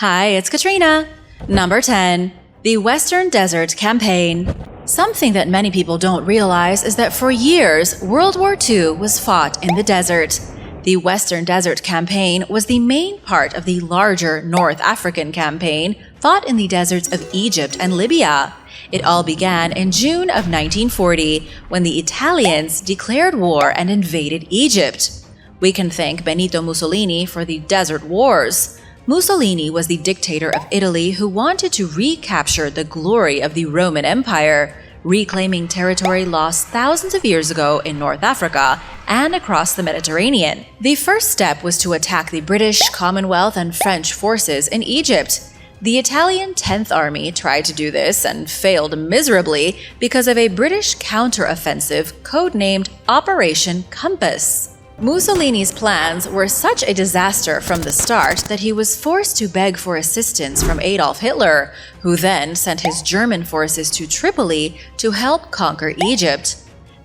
Hi, it's Katrina. Number 10. The Western Desert Campaign. Something that many people don't realize is that for years, World War II was fought in the desert. The Western Desert Campaign was the main part of the larger North African Campaign fought in the deserts of Egypt and Libya. It all began in June of 1940 when the Italians declared war and invaded Egypt. We can thank Benito Mussolini for the Desert Wars. Mussolini was the dictator of Italy who wanted to recapture the glory of the Roman Empire, reclaiming territory lost thousands of years ago in North Africa and across the Mediterranean. The first step was to attack the British, Commonwealth, and French forces in Egypt. The Italian 10th Army tried to do this and failed miserably because of a British counter-offensive codenamed Operation Compass. Mussolini's plans were such a disaster from the start that he was forced to beg for assistance from Adolf Hitler, who then sent his German forces to Tripoli to help conquer Egypt.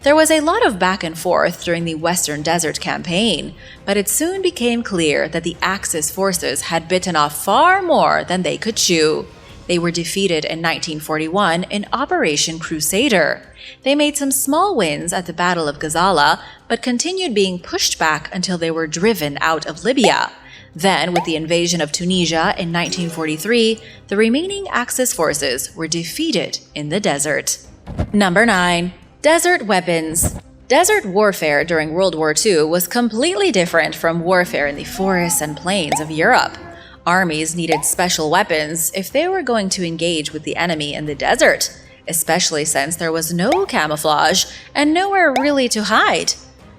There was a lot of back and forth during the Western Desert Campaign, but it soon became clear that the Axis forces had bitten off far more than they could chew. They were defeated in 1941 in Operation Crusader. They made some small wins at the Battle of Gazala, but continued being pushed back until they were driven out of Libya. Then, with the invasion of Tunisia in 1943, the remaining Axis forces were defeated in the desert. Number 9. Desert Weapons. Desert warfare during World War II was completely different from warfare in the forests and plains of Europe. Armies needed special weapons if they were going to engage with the enemy in the desert, especially since there was no camouflage and nowhere really to hide.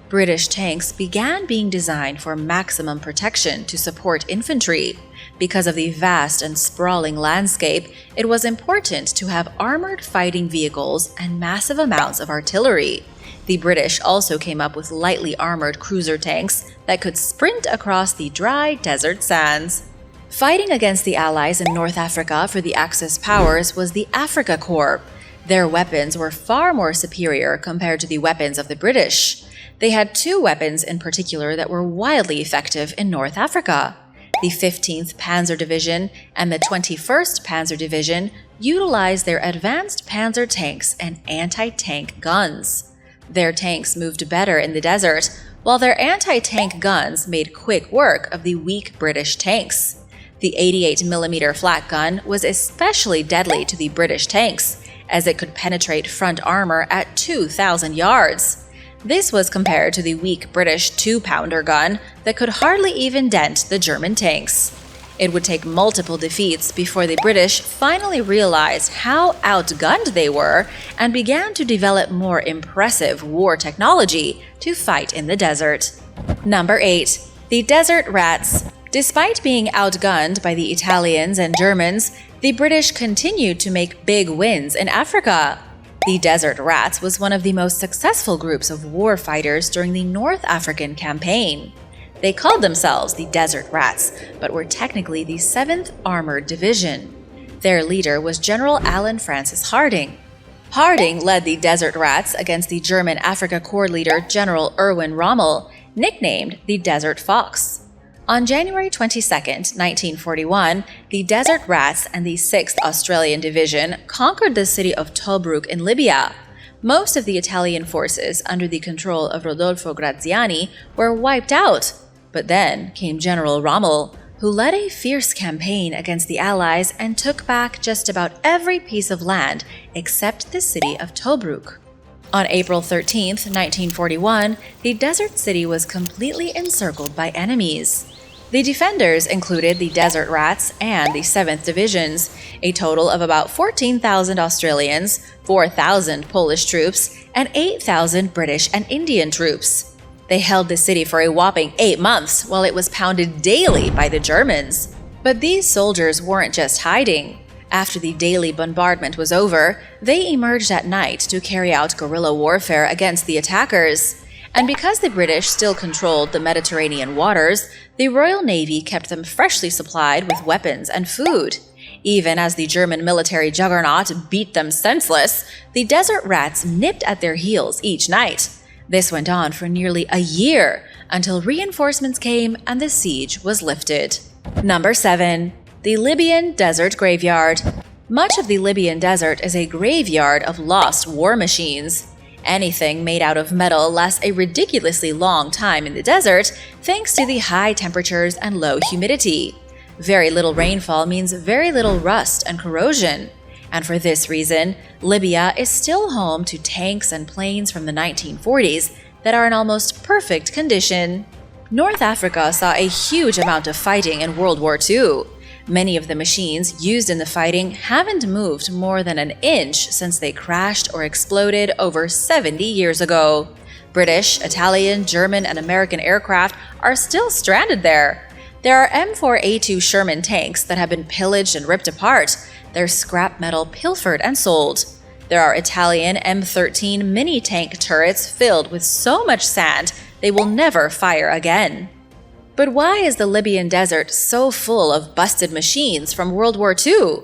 British tanks began being designed for maximum protection to support infantry. Because of the vast and sprawling landscape, it was important to have armored fighting vehicles and massive amounts of artillery. The British also came up with lightly armored cruiser tanks that could sprint across the dry desert sands. Fighting against the Allies in North Africa for the Axis powers was the Afrika Korps. Their weapons were far more superior compared to the weapons of the British. They had two weapons in particular that were wildly effective in North Africa. The 15th Panzer Division and the 21st Panzer Division utilized their advanced panzer tanks and anti-tank guns. Their tanks moved better in the desert, while their anti-tank guns made quick work of the weak British tanks. The 88mm Flak Gun was especially deadly to the British tanks, as it could penetrate front armor at 2,000 yards. This was compared to the weak British 2-pounder gun that could hardly even dent the German tanks. It would take multiple defeats before the British finally realized how outgunned they were and began to develop more impressive war technology to fight in the desert. Number 8. The Desert Rats. Despite being outgunned by the Italians and Germans, the British continued to make big wins in Africa. The Desert Rats was one of the most successful groups of war fighters during the North African Campaign. They called themselves the Desert Rats, but were technically the 7th Armoured Division. Their leader was General Alan Francis Harding. Harding led the Desert Rats against the German Afrika Korps leader General Erwin Rommel, nicknamed the Desert Fox. On January 22, 1941, the Desert Rats and the 6th Australian Division conquered the city of Tobruk in Libya. Most of the Italian forces under the control of Rodolfo Graziani were wiped out, but then came General Rommel, who led a fierce campaign against the Allies and took back just about every piece of land except the city of Tobruk. On April 13, 1941, the desert city was completely encircled by enemies. The defenders included the Desert Rats and the 7th Divisions, a total of about 14,000 Australians, 4,000 Polish troops, and 8,000 British and Indian troops. They held the city for a whopping 8 months while it was pounded daily by the Germans. But these soldiers weren't just hiding. After the daily bombardment was over, they emerged at night to carry out guerrilla warfare against the attackers. And because the British still controlled the Mediterranean waters, the Royal Navy kept them freshly supplied with weapons and food. Even as the German military juggernaut beat them senseless, the Desert Rats nipped at their heels each night. This went on for nearly a year, until reinforcements came and the siege was lifted. Number 7. The Libyan Desert Graveyard. Much of the Libyan Desert is a graveyard of lost war machines. Anything made out of metal lasts a ridiculously long time in the desert thanks to the high temperatures and low humidity. Very little rainfall means very little rust and corrosion. And for this reason, Libya is still home to tanks and planes from the 1940s that are in almost perfect condition. North Africa saw a huge amount of fighting in World War II. Many of the machines used in the fighting haven't moved more than an inch since they crashed or exploded over 70 years ago. British, Italian, German, and American aircraft are still stranded there. There are M4A2 Sherman tanks that have been pillaged and ripped apart, their scrap metal pilfered and sold. There are Italian M13 mini tank turrets filled with so much sand they will never fire again. But why is the Libyan desert so full of busted machines from World War II?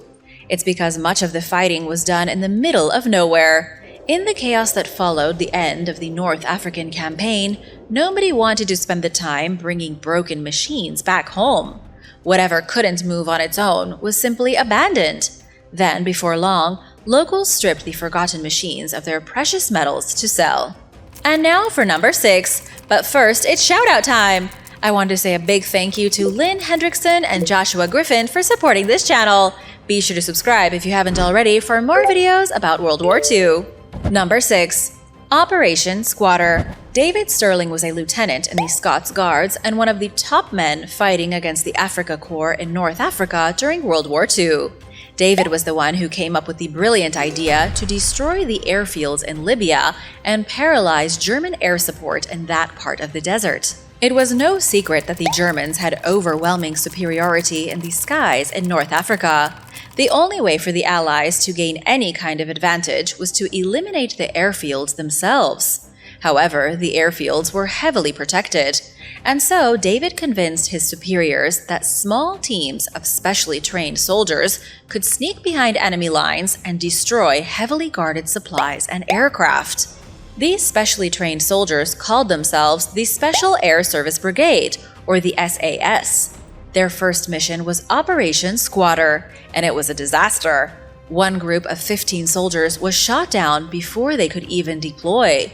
It's because much of the fighting was done in the middle of nowhere. In the chaos that followed the end of the North African campaign, nobody wanted to spend the time bringing broken machines back home. Whatever couldn't move on its own was simply abandoned. Then, before long, locals stripped the forgotten machines of their precious metals to sell. And now for number 6. But first, it's shoutout time! I want to say a big thank you to Lynn Hendrickson and Joshua Griffin for supporting this channel. Be sure to subscribe if you haven't already for more videos about World War II. Number 6. Operation Squatter. David Stirling was a lieutenant in the Scots Guards and one of the top men fighting against the Afrika Korps in North Africa during World War II. David was the one who came up with the brilliant idea to destroy the airfields in Libya and paralyze German air support in that part of the desert. It was no secret that the Germans had overwhelming superiority in the skies in North Africa. The only way for the Allies to gain any kind of advantage was to eliminate the airfields themselves. However, the airfields were heavily protected, and so David convinced his superiors that small teams of specially trained soldiers could sneak behind enemy lines and destroy heavily guarded supplies and aircraft. These specially trained soldiers called themselves the Special Air Service Brigade, or the SAS. Their first mission was Operation Squatter, and it was a disaster. One group of 15 soldiers was shot down before they could even deploy.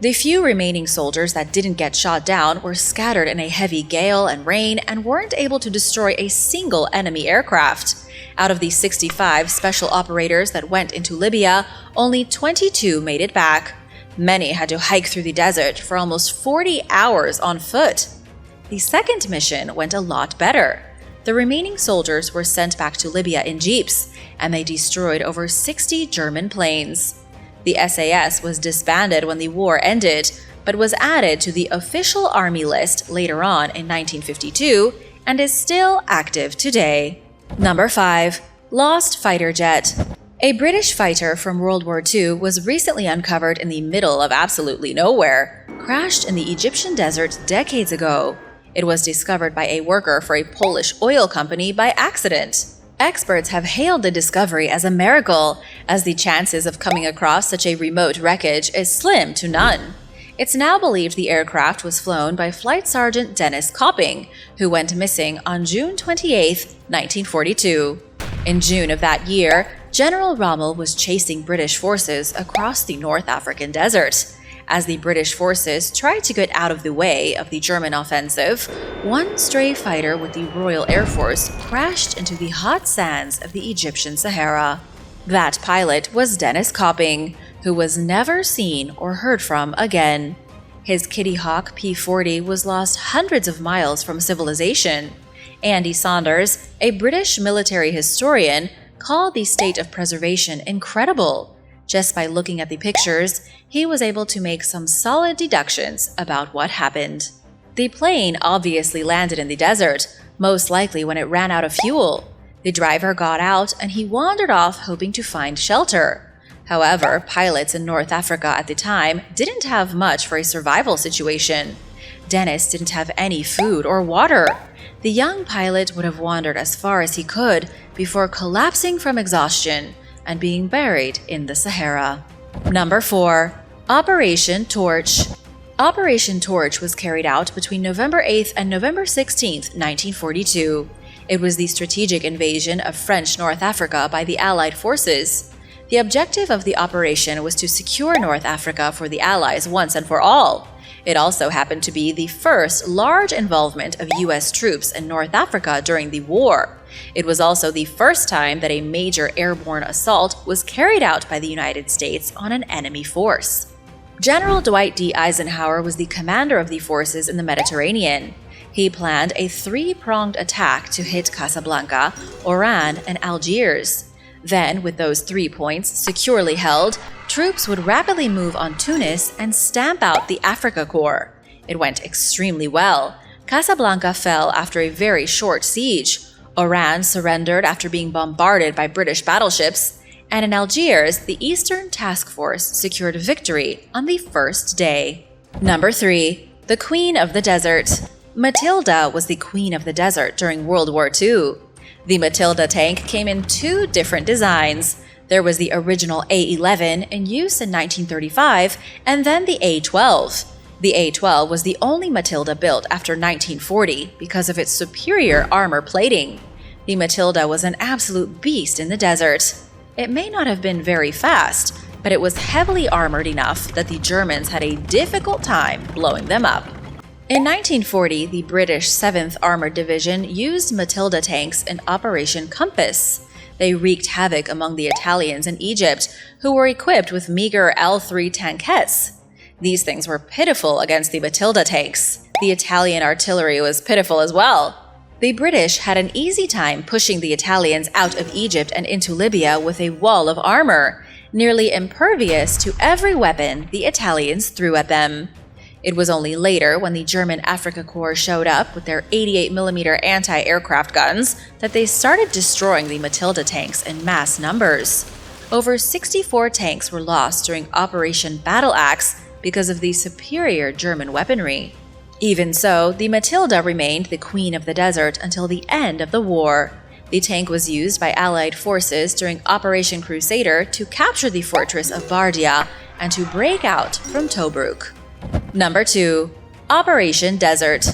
The few remaining soldiers that didn't get shot down were scattered in a heavy gale and rain and weren't able to destroy a single enemy aircraft. Out of the 65 special operators that went into Libya, only 22 made it back. Many had to hike through the desert for almost 40 hours on foot. The second mission went a lot better. The remaining soldiers were sent back to Libya in jeeps, and they destroyed over 60 German planes. The SAS was disbanded when the war ended, but was added to the official army list later on in 1952 and is still active today. Number 5. Lost Fighter Jet. A British fighter from World War II was recently uncovered in the middle of absolutely nowhere, crashed in the Egyptian desert decades ago. It was discovered by a worker for a Polish oil company by accident. Experts have hailed the discovery as a miracle, as the chances of coming across such a remote wreckage is slim to none. It's now believed the aircraft was flown by Flight Sergeant Dennis Copping, who went missing on June 28, 1942. In June of that year, General Rommel was chasing British forces across the North African desert. As the British forces tried to get out of the way of the German offensive, one stray fighter with the Royal Air Force crashed into the hot sands of the Egyptian Sahara. That pilot was Dennis Copping, who was never seen or heard from again. His Kitty Hawk P-40 was lost hundreds of miles from civilization. Andy Saunders, a British military historian, called the state of preservation incredible. Just by looking at the pictures, he was able to make some solid deductions about what happened. The plane obviously landed in the desert, most likely when it ran out of fuel. The driver got out and he wandered off hoping to find shelter. However, pilots in North Africa at the time didn't have much for a survival situation. Dennis didn't have any food or water. The young pilot would have wandered as far as he could before collapsing from exhaustion and being buried in the Sahara. Number 4. Operation Torch. Operation Torch was carried out between November 8th and November 16th, 1942. It was the strategic invasion of French North Africa by the Allied forces. The objective of the operation was to secure North Africa for the Allies once and for all. It also happened to be the first large involvement of U.S. troops in North Africa during the war. It was also the first time that a major airborne assault was carried out by the United States on an enemy force. General Dwight D. Eisenhower was the commander of the forces in the Mediterranean. He planned a three-pronged attack to hit Casablanca, Oran, and Algiers. Then, with those 3 points securely held, troops would rapidly move on Tunis and stamp out the Afrika Korps. It went extremely well. Casablanca fell after a very short siege. Oran surrendered after being bombarded by British battleships. And in Algiers, the Eastern Task Force secured victory on the first day. Number 3. The Queen of the Desert. Matilda was the Queen of the Desert during World War II. The Matilda tank came in 2 different designs. There was the original A-11 in use in 1935, and then the A-12. The A-12 was the only Matilda built after 1940 because of its superior armor plating. The Matilda was an absolute beast in the desert. It may not have been very fast, but it was heavily armored enough that the Germans had a difficult time blowing them up. In 1940, the British 7th Armoured Division used Matilda tanks in Operation Compass. They wreaked havoc among the Italians in Egypt, who were equipped with meager L3 tankettes. These things were pitiful against the Matilda tanks. The Italian artillery was pitiful as well. The British had an easy time pushing the Italians out of Egypt and into Libya with a wall of armor, nearly impervious to every weapon the Italians threw at them. It was only later, when the German Afrika Korps showed up with their 88mm anti-aircraft guns, that they started destroying the Matilda tanks in mass numbers. Over 64 tanks were lost during Operation Battleaxe because of the superior German weaponry. Even so, the Matilda remained the Queen of the Desert until the end of the war. The tank was used by Allied forces during Operation Crusader to capture the fortress of Bardia and to break out from Tobruk. Number 2. Operation Desert.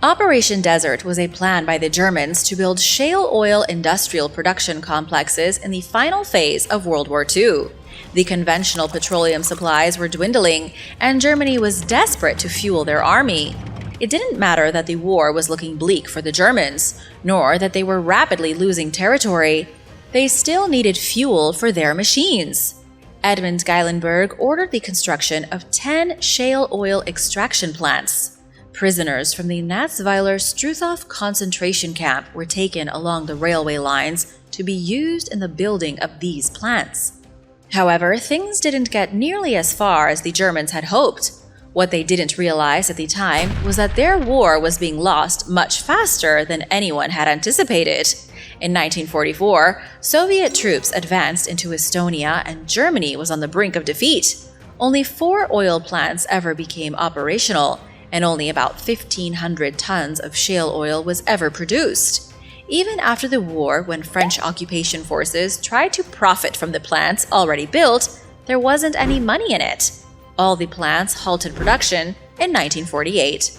Operation Desert was a plan by the Germans to build shale oil industrial production complexes in the final phase of World War II. The conventional petroleum supplies were dwindling, and Germany was desperate to fuel their army. It didn't matter that the war was looking bleak for the Germans, nor that they were rapidly losing territory. They still needed fuel for their machines. Edmund Geilenberg ordered the construction of 10 shale oil extraction plants. Prisoners from the Natzweiler Struthof concentration camp were taken along the railway lines to be used in the building of these plants. However, things didn't get nearly as far as the Germans had hoped. What they didn't realize at the time was that their war was being lost much faster than anyone had anticipated. In 1944, Soviet troops advanced into Estonia and Germany was on the brink of defeat. Only 4 oil plants ever became operational, and only about 1,500 tons of shale oil was ever produced. Even after the war, when French occupation forces tried to profit from the plants already built, there wasn't any money in it. All the plants halted production in 1948.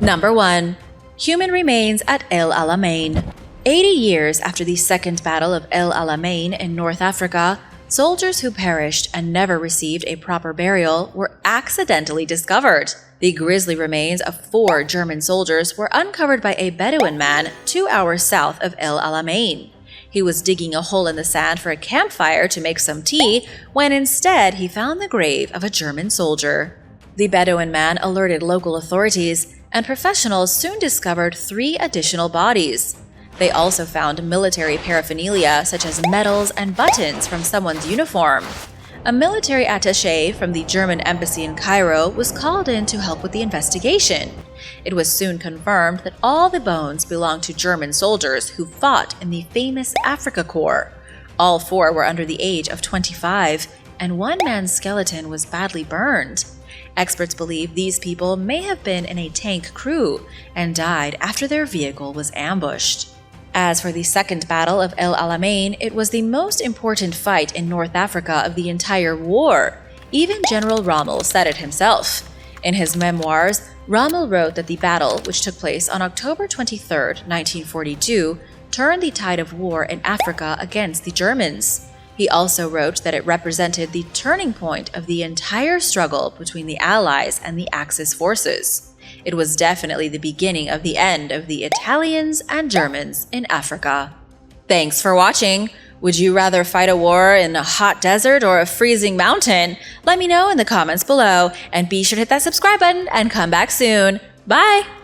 Number 1. Human remains at El Alamein. 80 years after the Second Battle of El Alamein in North Africa, soldiers who perished and never received a proper burial were accidentally discovered. The grisly remains of 4 German soldiers were uncovered by a Bedouin man 2 hours south of El Alamein. He was digging a hole in the sand for a campfire to make some tea, when instead he found the grave of a German soldier. The Bedouin man alerted local authorities, and professionals soon discovered 3 additional bodies. They also found military paraphernalia such as medals and buttons from someone's uniform. A military attaché from the German embassy in Cairo was called in to help with the investigation. It was soon confirmed that all the bones belonged to German soldiers who fought in the famous Afrika Korps. All 4 were under the age of 25, and one man's skeleton was badly burned. Experts believe these people may have been in a tank crew and died after their vehicle was ambushed. As for the Second Battle of El Alamein, it was the most important fight in North Africa of the entire war. Even General Rommel said it himself. In his memoirs, Rommel wrote that the battle, which took place on October 23, 1942, turned the tide of war in Africa against the Germans. He also wrote that it represented the turning point of the entire struggle between the Allies and the Axis forces. It was definitely the beginning of the end of the Italians and Germans in Africa. Thanks for watching! Would you rather fight a war in a hot desert or a freezing mountain? Let me know in the comments below, and be sure to hit that subscribe button and come back soon. Bye!